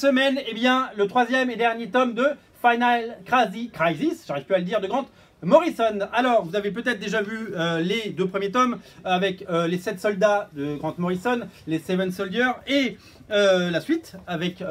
Semaine, eh bien, le troisième et dernier tome de Final Crisis, j'arrive plus à le dire, de Grant Morrison. Alors, vous avez peut-être déjà vu les deux premiers tomes avec les 7 soldats de Grant Morrison, les 7 Soldiers, et la suite avec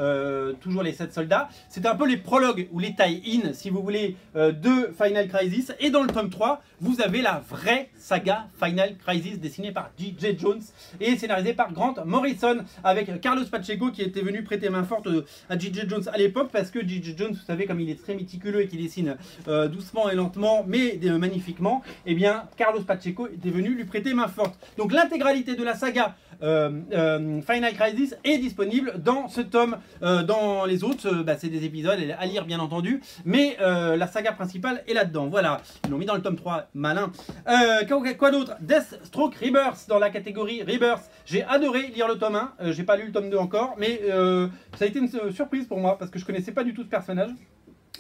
toujours les 7 soldats. C'était un peu les prologues ou les tie-in, si vous voulez, de Final Crisis. Et dans le tome 3, vous avez la vraie saga Final Crisis dessinée par J.J. Jones et scénarisée par Grant Morrison, avec Carlos Pacheco qui était venu prêter main forte à J.J. Jones à l'époque, parce que J.J. Jones, vous savez, comme il est très méticuleux et qu'il dessine doucement et lentement, mais magnifiquement, eh bien Carlos Pacheco était venu lui prêter main forte. Donc l'intégralité de la saga Final Crisis est disponible dans ce tome. Dans les autres, c'est des épisodes à lire bien entendu, mais la saga principale est là-dedans. Voilà, ils l'ont mis dans le tome 3, malin. Quoi d'autre? Deathstroke Rebirth, dans la catégorie Rebirth. J'ai adoré lire le tome 1, j'ai pas lu le tome 2 encore, mais ça a été une surprise pour moi, parce que je connaissais pas du tout ce personnage.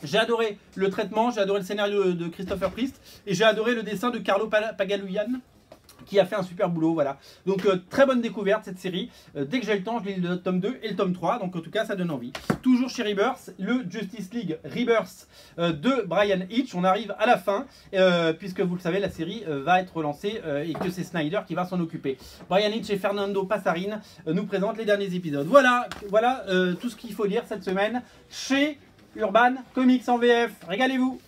J'ai adoré le traitement, j'ai adoré le scénario de Christopher Priest, et j'ai adoré le dessin de Carlo Pagaluian, qui a fait un super boulot, voilà. Donc très bonne découverte cette série. Dès que j'ai le temps, je lis le tome 2 et le tome 3, donc en tout cas ça donne envie. Toujours chez Rebirth, le Justice League Rebirth de Brian Hitch. On arrive à la fin, puisque vous le savez, la série va être relancée et que c'est Snyder qui va s'en occuper. Brian Hitch et Fernando Passarin nous présentent les derniers épisodes. Voilà tout ce qu'il faut lire cette semaine chez Urban Comics en VF. Régalez-vous!